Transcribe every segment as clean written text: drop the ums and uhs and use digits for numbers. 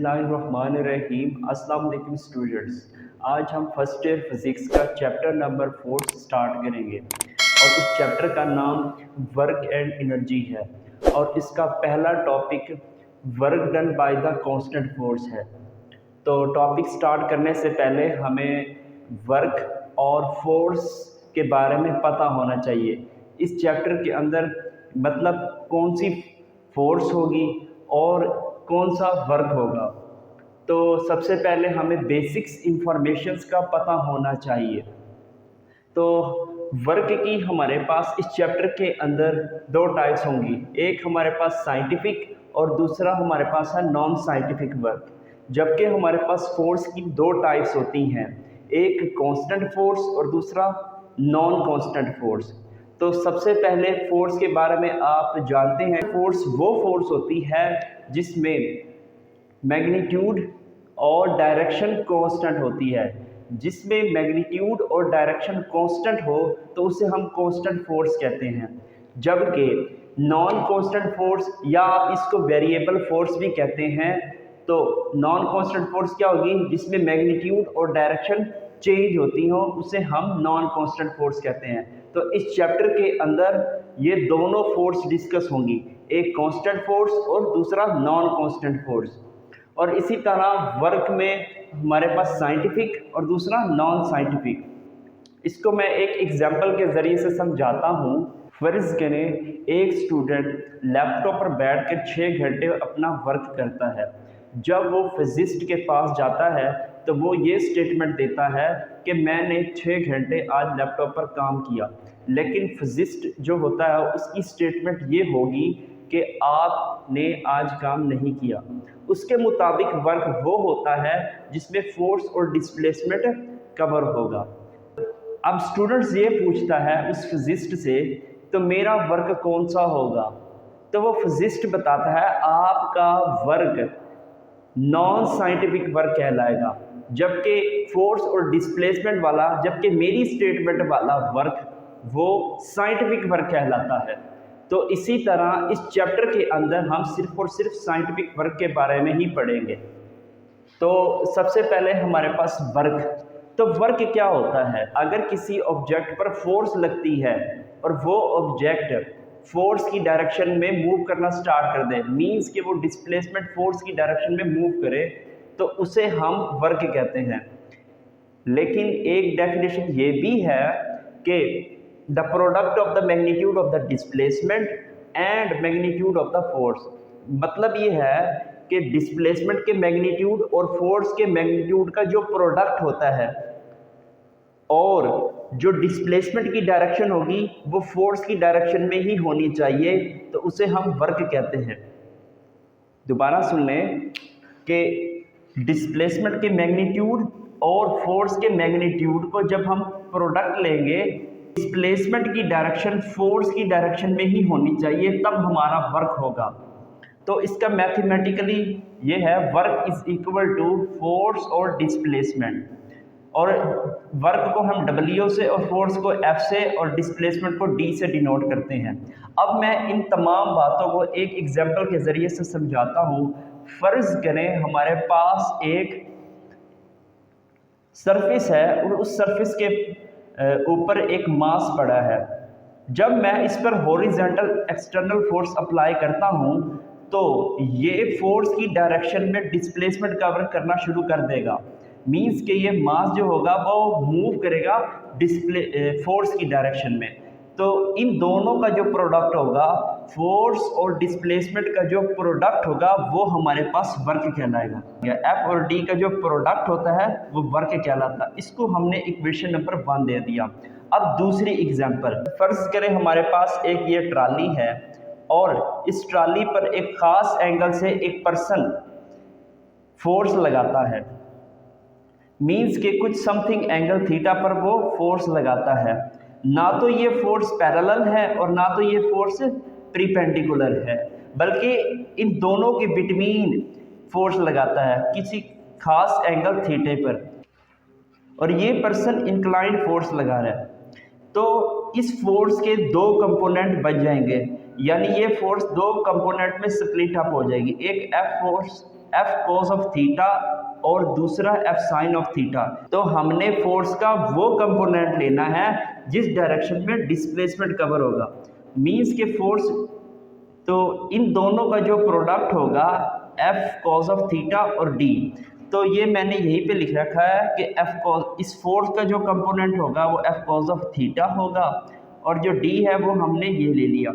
बिस्मिल्लाहिर्रहमानिर्रहीम। अस्सलाम वालेकुम स्टूडेंट्स। आज हम फर्स्ट ईयर फिज़िक्स का चैप्टर नंबर 4 स्टार्ट करेंगे और इस चैप्टर का नाम वर्क एंड एनर्जी है और इसका पहला topic work done by the constant force है। तो टॉपिक स्टार्ट करने से पहले हमें वर्क और फोर्स के बारे में पता होना चाहिए। इस चैप्टर के अंदर मतलब कौन सी फोर्स होगी और कौन सा वर्क होगा। तो सबसे पहले हमें बेसिक्स इंफॉर्मेशंस का पता होना चाहिए। तो वर्क की हमारे पास इस चैप्टर के अंदर दो टाइप्स होंगी, एक हमारे पास साइंटिफिक और दूसरा हमारे पास है नॉन साइंटिफिक वर्क। जबकि हमारे पास फोर्स की दो टाइप्स होती हैं, एक कांस्टेंट फोर्स और दूसरा नॉन कांस्टेंट फोर्स। तो सबसे पहले फोर्स के बारे में आप जानते हैं, फोर्स वो फोर्स होती है जिसमें मैग्नीट्यूड और डायरेक्शन कांस्टेंट होती है। जिसमें मैग्नीट्यूड और डायरेक्शन कांस्टेंट हो तो उसे हम कांस्टेंट फोर्स कहते हैं। जबकि नॉन कांस्टेंट फोर्स या आप इसको वेरिएबल फोर्स भी कहते हैं। तो नॉन कांस्टेंट फोर्स क्या होगी, जिसमें मैग्नीट्यूड और डायरेक्शन चेंज होती हो, उसे हम नॉन कांस्टेंट फोर्स कहते हैं। तो इस चैप्टर के अंदर ये दोनों फोर्स डिस्कस होंगी, एक कांस्टेंट फोर्स और दूसरा नॉन कांस्टेंट फोर्स। और इसी तरह वर्क में हमारे पास साइंटिफिक और दूसरा नॉन साइंटिफिक। इसको मैं एक एग्जांपल के ज़रिए से समझाता हूँ। फर्ज करें एक स्टूडेंट लैपटॉप पर बैठकर 6 घंटे अपना वर्क करता है। जब वो फिजिस्ट के पास जाता है तो वो ये स्टेटमेंट देता है कि मैंने 6 घंटे आज लैपटॉप पर काम किया। लेकिन फिजिस्ट जो होता है उसकी स्टेटमेंट ये होगी कि आपने आज काम नहीं किया। उसके मुताबिक वर्क वो होता है जिसमें फोर्स और डिस्प्लेसमेंट कवर होगा। अब स्टूडेंट्स ये पूछता है उस फिजिस्ट से, तो मेरा वर्क कौन सा होगा? तो वो फिजिस्ट बताता है आपका वर्क नॉन साइंटिफिक वर्क कहलाएगा, जबकि फोर्स और डिस्प्लेसमेंट वाला, जबकि मेरी स्टेटमेंट वाला वर्क वो साइंटिफिक वर्क कहलाता है। तो इसी तरह इस चैप्टर के अंदर हम सिर्फ और सिर्फ साइंटिफिक वर्क के बारे में ही पढ़ेंगे। तो सबसे पहले हमारे पास वर्क। तो वर्क क्या होता है? अगर किसी ऑब्जेक्ट पर फोर्स लगती है और वो ऑब्जेक्ट फोर्स की डायरेक्शन में मूव करना स्टार्ट कर दे, मींस कि वो डिस्प्लेसमेंट फोर्स की डायरेक्शन में मूव करे, तो उसे हम वर्क कहते हैं। लेकिन एक डेफिनेशन ये भी है कि the product of the magnitude of the displacement and magnitude of the force. मतलब ये है कि डिस्प्लेसमेंट के मैग्नीट्यूड और फोर्स के मैग्नीट्यूड का जो प्रोडक्ट होता है और जो डिस्प्लेसमेंट की डायरेक्शन होगी वो फोर्स की डायरेक्शन में ही होनी चाहिए, तो उसे हम वर्क कहते हैं। दोबारा सुन लें कि डिस्प्लेसमेंट के मैग्नीट्यूड और फोर्स के मैग्नीट्यूड को जब हम प्रोडक्ट लेंगे, डिस्प्लेसमेंट की डायरेक्शन फोर्स की डायरेक्शन में ही होनी चाहिए, तब हमारा वर्क होगा। तो इसका मैथमेटिकली ये है, work is equal to force और डिस्प्लेसमेंट। और वर्क को हम W से और फोर्स को F से और डिस्प्लेसमेंट को D से डिनोट करते हैं। अब मैं इन तमाम बातों को एक एग्जांपल के ज़रिए से समझाता हूँ। फ़र्ज़ करें हमारे पास एक सरफेस है और उस सरफेस के ऊपर एक मास पड़ा है। जब मैं इस पर हॉरिजॉन्टल एक्सटर्नल फोर्स अप्लाई करता हूँ तो ये फोर्स की डायरेक्शन में डिस्प्लेसमेंट कवर करना शुरू कर देगा। मींस कि ये मास जो होगा वो मूव करेगा फोर्स की डायरेक्शन में। तो इन दोनों का जो प्रोडक्ट होगा, फोर्स और डिस्प्लेसमेंट का जो प्रोडक्ट होगा, वो हमारे पास वर्क कहलाएगा। F और D का जो प्रोडक्ट होता है वो वर्क कहलाता है। इसको हमने इक्वेशन नंबर 1 दे दिया। अब दूसरी एग्जांपल, फर्ज करें हमारे पास एक ये ट्राली है और इस ट्राली पर एक खास एंगल से एक पर्सन फोर्स लगाता है। मींस के कुछ समथिंग एंगल थीटा पर वो फोर्स लगाता है। ना तो ये फोर्स पैरेलल है और ना तो ये फोर्स परपेंडिकुलर है, बल्कि इन दोनों के बिटवीन फोर्स लगाता है किसी खास एंगल थीटे पर, और ये पर्सन इंक्लाइंड फोर्स लगा रहा है। तो इस फोर्स के दो कंपोनेंट बन जाएंगे, यानी ये फोर्स दो कंपोनेंट में स्प्लिट अप हो जाएगी। एक F force F cos of theta और दूसरा एफ साइन ऑफ थीटा। तो हमने फोर्स का वो कंपोनेंट लेना है जिस डायरेक्शन में डिस्प्लेसमेंट कवर होगा, मींस के फोर्स, तो इन दोनों का जो प्रोडक्ट होगा एफ कॉस ऑफ थीटा और डी। तो ये मैंने यहीं पे लिख रखा है कि एफ कॉस, इस फोर्स का जो कंपोनेंट होगा वो एफ कॉस ऑफ थीटा होगा और जो डी है वो हमने ये ले लिया।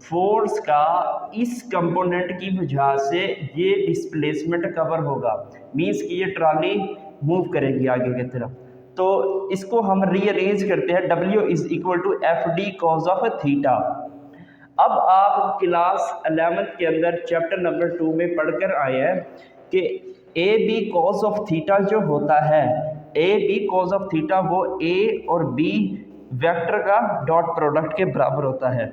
फोर्स का इस कंपोनेंट की वजह से ये डिस्प्लेसमेंट कवर होगा, मींस कि ये ट्रॉली मूव करेगी आगे की तरफ। तो इसको हम रीअरेंज करते हैं, W is equal to F D cos of theta. अब आप क्लास 11th के अंदर चैप्टर नंबर 2 में पढ़कर आए हैं कि A B cos of theta जो होता है, A B cos of theta वो ए और बी वेक्टर का डॉट प्रोडक्ट के बराबर होता है।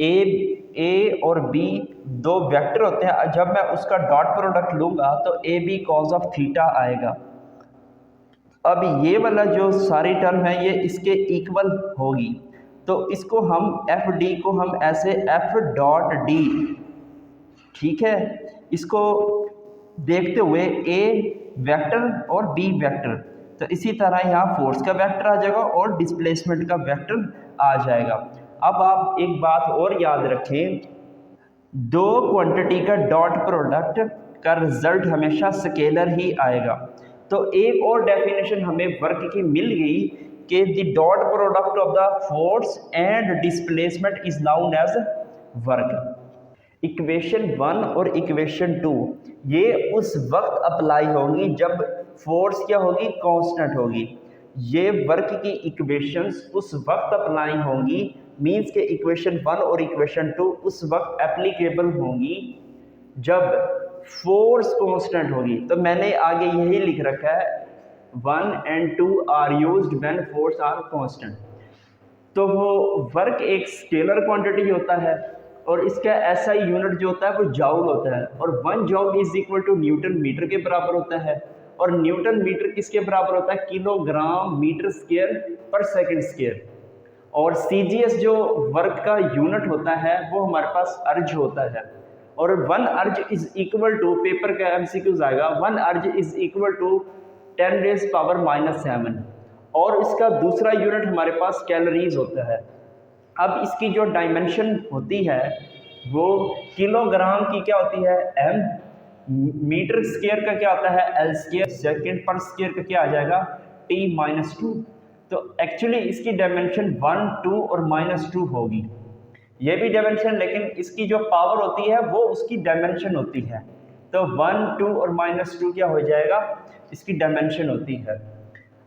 ए और बी दो वेक्टर होते हैं, जब मैं उसका डॉट प्रोडक्ट लूंगा तो A B cos of theta आएगा। अब ये वाला जो सारी टर्म है ये इसके इक्वल होगी, तो इसको हम एफ डी को हम ऐसे एफ डॉट डी, ठीक है, इसको देखते हुए ए वेक्टर और बी वेक्टर, तो इसी तरह यहाँ फोर्स का वेक्टर आ जाएगा और डिस्प्लेसमेंट का वेक्टर आ जाएगा। अब आप एक बात और याद रखें, दो क्वांटिटी का डॉट प्रोडक्ट का रिजल्ट हमेशा स्केलर ही आएगा। तो एक और डेफिनेशन हमें वर्क की मिल गई कि the dot product of the force and displacement is known as work. Equation 1 और इक्वेशन 2 ये उस वक्त अप्लाई होंगी जब फोर्स क्या होगी, कांस्टेंट होगी। ये वर्क की इक्वेशंस उस वक्त अप्लाई होंगी, मींस के इक्वेशन 1 और इक्वेशन 2 उस वक्त एप्लीकेबल होंगी जब फोर्स कांस्टेंट होगी। तो मैंने आगे यही लिख रखा है 1 and 2 are used when force are constant. तो वो वर्क एक स्केलर क्वांटिटी होता है और इसका एसआई यूनिट जो होता है वो जॉउल होता है, और 1 joule is equal to newton metre के बराबर होता है, और न्यूटन मीटर किसके बराबर होता है, किलोग्राम मीटर स्क्वायर पर सेकंड स्क्वायर। और सीजीएस जो वर्क का यूनिट होता है वो हमारे पास अर्ज होता है, और 1 अर्ज इज इक्वल टू, पेपर का एमसीक्यूज आएगा, 1 अर्ज इज इक्वल टू 10⁻⁻⁷, और इसका दूसरा यूनिट हमारे पास कैलोरीज होता है। अब इसकी जो डायमेंशन होती है वो किलोग्राम की क्या होती है, m, मीटर स्क्वायर का क्या होता है, l स्क्वायर, सेकंड पर स्क्वायर का क्या आ जाएगा, t-2। तो एक्चुअली इसकी डायमेंशन 1, 2 और -2 होगी, ये भी डायमेंशन, लेकिन इसकी जो पावर होती है वो उसकी डायमेंशन होती है। तो 1, 2 और -2 क्या हो जाएगा, इसकी डायमेंशन होती है।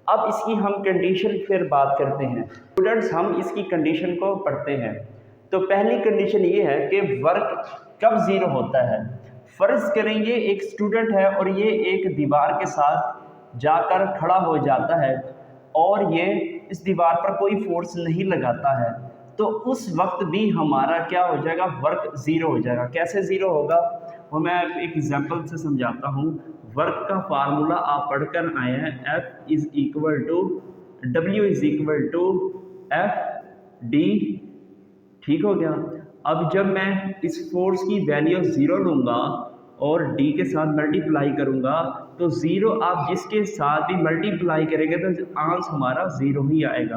अब इसकी हम कंडीशन फिर बात करते हैं। स्टूडेंट्स, हम इसकी कंडीशन को पढ़ते हैं। तो पहली कंडीशन ये है कि वर्क कब ज़ीरो होता है। फ़र्ज़ करेंगे एक स्टूडेंट है और ये एक दीवार के साथ जाकर खड़ा हो जाता है और ये इस दीवार पर कोई फोर्स नहीं लगाता है, तो उस वक्त भी हमारा क्या हो जाएगा, वर्क ज़ीरो हो जाएगा। कैसे ज़ीरो होगा वो मैं एक एग्जांपल से समझाता हूँ। वर्क का फार्मूला आप पढ़कर आए हैं, F is equal to W is equal to F D, ठीक हो गया। अब जब मैं इस फोर्स की वैल्यू ज़ीरो लूँगा और d के साथ मल्टीप्लाई करूँगा तो ज़ीरो आप जिसके साथ भी मल्टीप्लाई करेंगे तो आंसर हमारा ज़ीरो ही आएगा।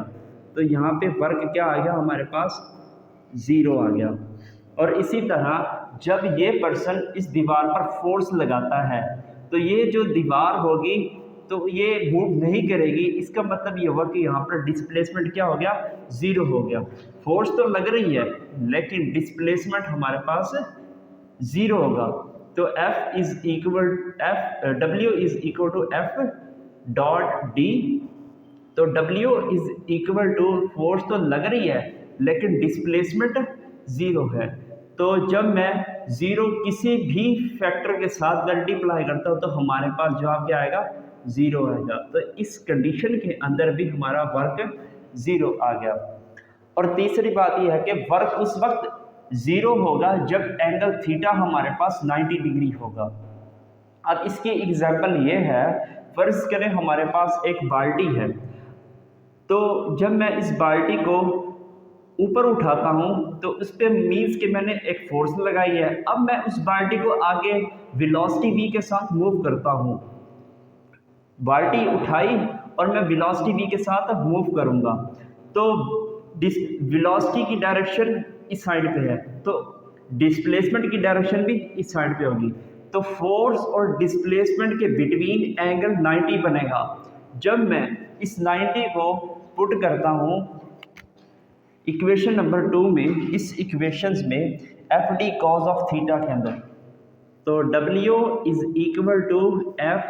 तो यहाँ पे वर्क क्या आ गया, हमारे पास ज़ीरो आ गया। और इसी तरह जब ये पर्सन इस दीवार पर फोर्स लगाता है तो ये जो दीवार होगी तो ये मूव नहीं करेगी, इसका मतलब ये हुआ कि यहाँ पर डिस्प्लेसमेंट क्या हो गया, ज़ीरो हो गया। फोर्स तो लग रही है लेकिन डिस्प्लेसमेंट हमारे पास ज़ीरो होगा। तो W is equal to F dot D. तो W is equal to force तो लग रही है लेकिन डिस्प्लेसमेंट ज़ीरो है। तो जब मैं ज़ीरो किसी भी फैक्टर के साथ मल्टीप्लाई करता हूँ तो हमारे पास जवाब क्या आएगा, ज़ीरो आएगा। तो इस कंडीशन के अंदर भी हमारा वर्क ज़ीरो आ गया। और तीसरी बात यह है कि वर्क उस वक्त ज़ीरो होगा जब एंगल थीटा हमारे पास 90 डिग्री होगा। अब इसकी एग्जांपल ये है, फर्ज करें हमारे पास एक बाल्टी है, तो जब मैं इस बाल्टी को ऊपर उठाता हूँ तो उस पर मीन्स कि मैंने एक फोर्स लगाई है। अब मैं उस बाल्टी को आगे वेलोसिटी v के साथ मूव करता हूँ, बाल्टी उठाई और मैं वेलोसिटी v के साथ अब मूव करूँगा, तो वेलोसिटी की डायरेक्शन इस साइड पे है, तो डिस्प्लेसमेंट की डायरेक्शन भी इस साइड पे होगी। तो फोर्स और डिस्प्लेसमेंट के बिटवीन एंगल 90 बनेगा। जब मैं इस 90 को पुट करता हूँ इक्वेशन नंबर 2 में, इस इक्वेशंस में F D cos of theta के अंदर, तो W is equal to F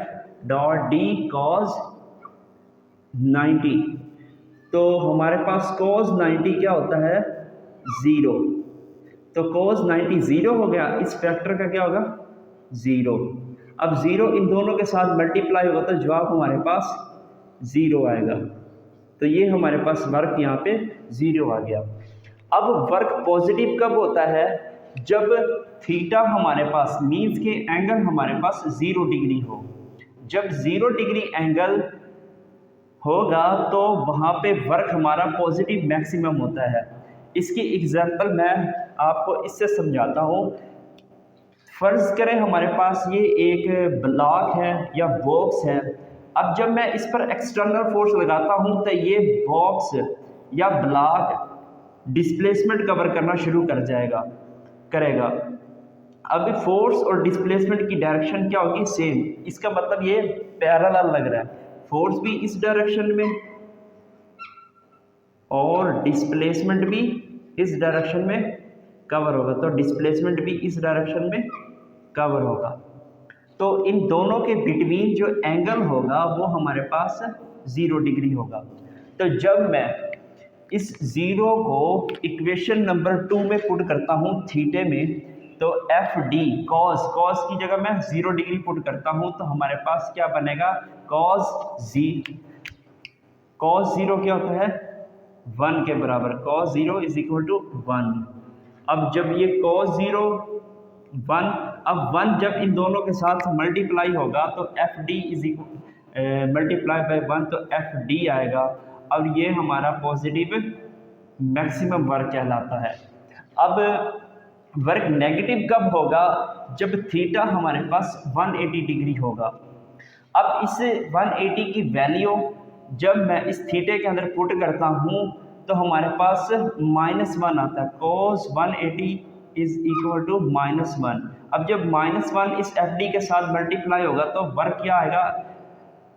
dot D cos 90। तो हमारे पास कॉज 90 क्या होता है, 0। तो कॉज 90 0 हो गया, इस फैक्टर का क्या होगा, 0। अब 0 इन दोनों के साथ मल्टीप्लाई होगा तो जवाब हमारे पास 0 आएगा। तो ये हमारे पास वर्क यहाँ पे 0 आ गया। अब वर्क पॉजिटिव कब होता है, जब थीटा हमारे पास मीन्स के एंगल हमारे पास 0 डिग्री हो। जब 0 डिग्री एंगल होगा तो वहाँ पे वर्क हमारा पॉजिटिव मैक्सिमम होता है। इसकी एग्जांपल मैं आपको इससे समझाता हूँ। फर्ज करें हमारे पास ये एक ब्लॉक है या बॉक्स है। अब जब मैं इस पर एक्सटर्नल फोर्स लगाता हूँ तो ये बॉक्स या ब्लॉक डिस्प्लेसमेंट कवर करना शुरू करेगा। अब फोर्स और डिस्प्लेसमेंट की डायरेक्शन क्या होगी, सेम। इसका मतलब ये पैरेलल लग रहा है, फोर्स भी इस डायरेक्शन में और डिस्प्लेसमेंट भी इस डायरेक्शन में कवर होगा, तो डिस्प्लेसमेंट भी इस डायरेक्शन में कवर होगा। तो इन दोनों के बिटवीन जो एंगल होगा वो हमारे पास 0 डिग्री होगा। तो जब मैं इस 0 को इक्वेशन नंबर 2 में पुट करता हूँ थीटे में, तो एफ डी कॉस की जगह मैं 0 डिग्री पुट करता हूँ तो हमारे पास क्या बनेगा, कॉस 0 क्या होता है, 1 के बराबर। Cos 0 is equal to 1। अब जब ये कॉस 0 1, अब 1 जब इन दोनों के साथ मल्टीप्लाई होगा तो F D is equal multiply by 1, तो एफ डी आएगा। अब ये हमारा पॉजिटिव मैक्सिमम वर्क कहलाता है। अब वर्क नेगेटिव कब होगा, जब थीटा हमारे पास 180 डिग्री होगा। अब इस 180 की वैल्यू जब मैं इस थीटे के अंदर पुट करता हूँ तो हमारे पास -1 आता है। cos 180 is equal to -1। अब जब -1 इस एफ डी के साथ मल्टीप्लाई होगा तो वर्क क्या आएगा,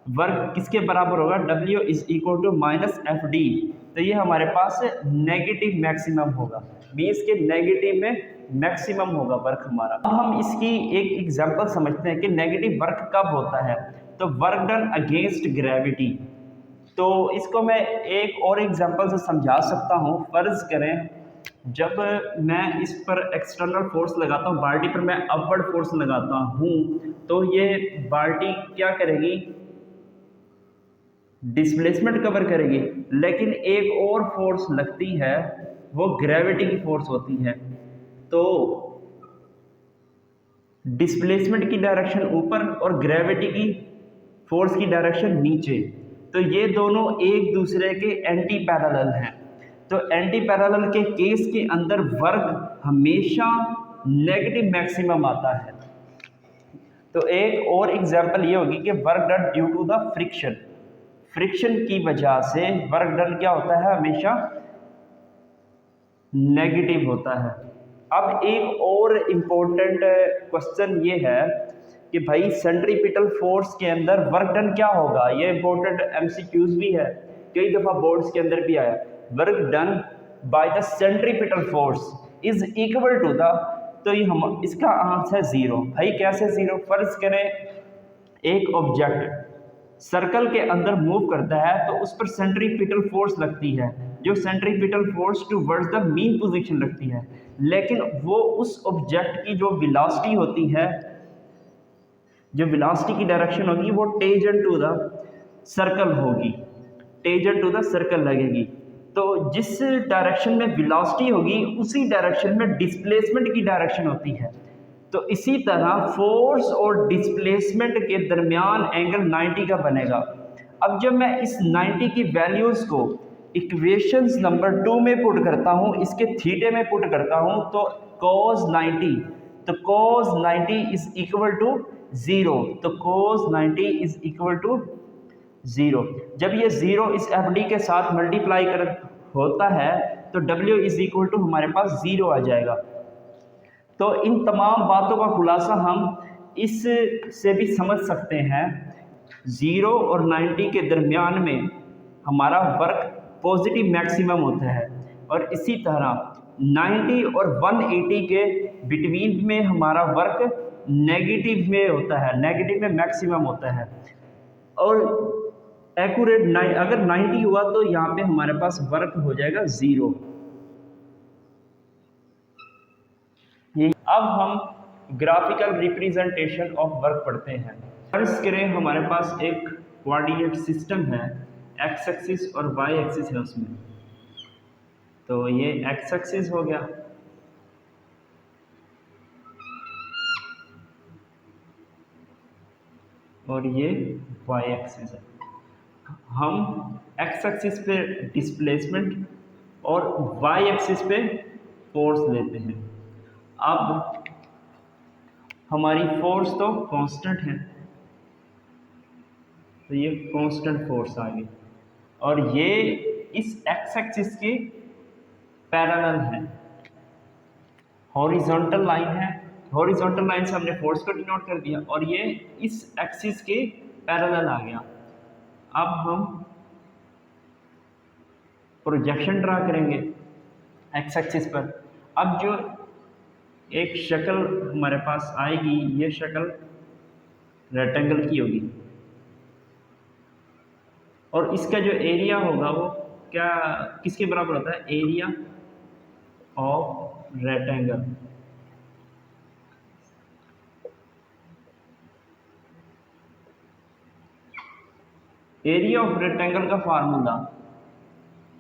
वर्क किसके बराबर होगा, W is equal to -F D. तो ये हमारे पास नेगेटिव मैक्सिमम होगा, मीन्स के नेगेटिव में मैक्सिमम होगा वर्क हमारा। अब हम इसकी एक एग्जांपल समझते हैं कि नेगेटिव वर्क कब होता है। तो वर्क डन अगेंस्ट ग्रेविटी, तो इसको मैं एक और एग्जांपल से समझा सकता हूँ। फर्ज करें जब मैं इस पर एक्सटर्नल फोर्स लगाता हूँ, बाल्टी पर मैं अपवर्ड फोर्स लगाता हूँ, तो ये बाल्टी क्या करेगी, डिस्प्लेसमेंट कवर करेगी। लेकिन एक और फोर्स लगती है, वो ग्रेविटी की फोर्स होती है। तो डिस्प्लेसमेंट की डायरेक्शन ऊपर और ग्रेविटी की फोर्स की डायरेक्शन नीचे, तो ये दोनों एक दूसरे के एंटी पैरेलल हैं। तो एंटी पैरेलल के केस के अंदर वर्क हमेशा नेगेटिव मैक्सिमम आता है। तो एक और एग्जांपल ये होगी कि work done due to the friction की वजह से वर्क डन क्या होता है, हमेशा नेगेटिव होता है। अब एक और इम्पोर्टेंट क्वेश्चन ये है कि भाई सेंट्रीपिटल फोर्स के अंदर वर्क डन क्या होगा। ये इंपॉर्टेंट एमसीक्यूज भी है, कई दफ़ा बोर्ड्स के अंदर भी आया। Work done by the centripetal force is equal to the, तो ये हम इसका आंसर 0। भाई कैसे 0, फर्ज करें एक ऑब्जेक्ट सर्कल के अंदर मूव करता है तो उस पर सेंट्रीपिटल फोर्स लगती है, जो centripetal force towards the mean position लगती है। लेकिन वो उस ऑब्जेक्ट की जो वेलोसिटी होती है, जो वेलोसिटी की डायरेक्शन होगी, वो टेंजेंट टू द सर्कल होगी, टेंजेंट टू द सर्कल लगेगी। तो जिस डायरेक्शन में वेलोसिटी होगी उसी डायरेक्शन में डिस्प्लेसमेंट की डायरेक्शन होती है। तो इसी तरह फोर्स और डिस्प्लेसमेंट के दरमियान एंगल 90 का बनेगा। अब जब मैं इस 90 की वैल्यूज़ को इक्वेशंस नंबर 2 में पुट करता हूँ, इसके थीटे में पुट करता हूँ, तो cos 90, तो cos 90 इज इक्वल टू 0, तो cos 90 इज इक्वल टू 0। जब ये 0 इस एफ डी के साथ मल्टीप्लाई कर होता है तो W इज इक्वल टू हमारे पास 0 आ जाएगा। तो इन तमाम बातों का खुलासा हम इस से भी समझ सकते हैं, 0 और 90 के दरमियान में हमारा वर्क पॉजिटिव मैक्सिमम होता है, और इसी तरह 90 और 180 के बिटवीन में हमारा वर्क नेगेटिव में होता है, नेगेटिव में मैक्सिमम होता है। और एक्यूरेट अगर 90 हुआ तो यहाँ पे हमारे पास वर्क हो जाएगा 0। अब हम ग्राफिकल रिप्रेजेंटेशन ऑफ वर्क पढ़ते हैं। फर्स्ट करें, हमारे पास एक कोऑर्डिनेट सिस्टम है, एक्स एक्सिस और वाई एक्सिस है उसमें। तो ये एक्स एक्सिस हो गया, और ये वाई एक्सिस है। हम एक्स एक्सिस पे डिस्प्लेसमेंट और वाई एक्सिस पे फोर्स लेते हैं। अब हमारी फोर्स तो कांस्टेंट है, तो ये कांस्टेंट फोर्स आ गई, और ये इस एक्स एक्सिस के पैरेलल है, हॉरिजॉन्टल लाइन है। हॉरिजॉन्टल लाइन से हमने फोर्स को डिनोट कर दिया, और ये इस एक्सिस के पैरेलल आ गया। अब हम प्रोजेक्शन ड्रा करेंगे एक्स एक्सिस पर। अब जो एक शक्ल हमारे पास आएगी, ये शक्ल रेक्टेंगल की होगी, और इसका जो एरिया होगा वो क्या किसके बराबर होता है, area of rectangle. Area of rectangle का फार्मूला,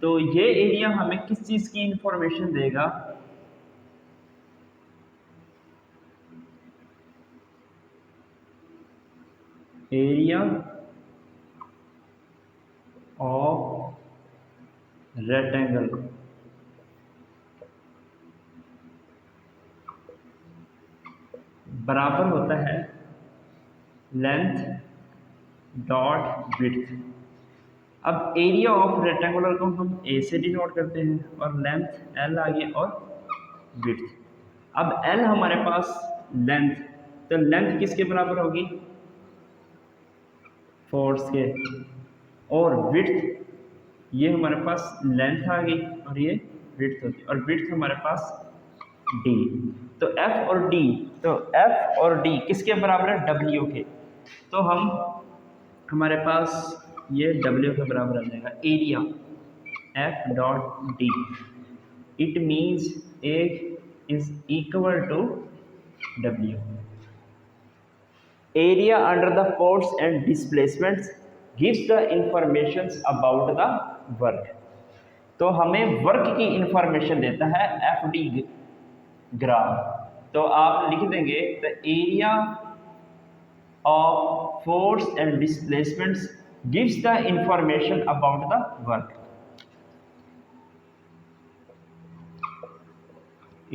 तो ये एरिया हमें किस चीज की इंफॉर्मेशन देगा, एरिया ऑफ रेक्टेंगल बराबर होता है लेंथ डॉट विड्थ। अब एरिया ऑफ रेक्टेंगुलर को हम ए से डिनोट करते हैं, और लेंथ एल आ गई, और विड्थ। अब एल हमारे पास लेंथ, तो लेंथ किसके बराबर होगी, फोर्स के, और विड्थ ये हमारे पास लेंथ आ गई, और ये विड्थ होगी, और विड्थ हमारे पास डी। तो एफ और डी, तो एफ और डी किसके बराबर है, डब्ल्यू के। तो हमारे पास ये डब्ल्यू के बराबर आ जाएगा area F dot D. It means A is equal to W. Area under the force and displacements gives the information about the work. तो हमें वर्क की इंफॉर्मेशन देता है एफ डी ग्राफ। तो आप लिख देंगे the area of force and displacements gives the information about the work.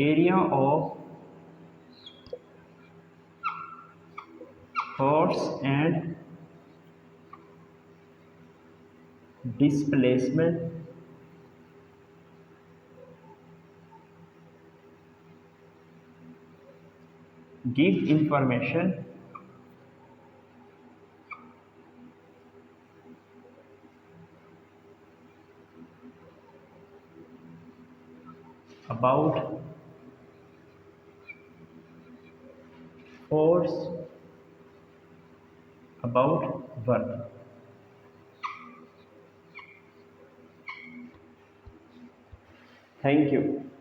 Area of force and displacement give information about force, about work. Thank you.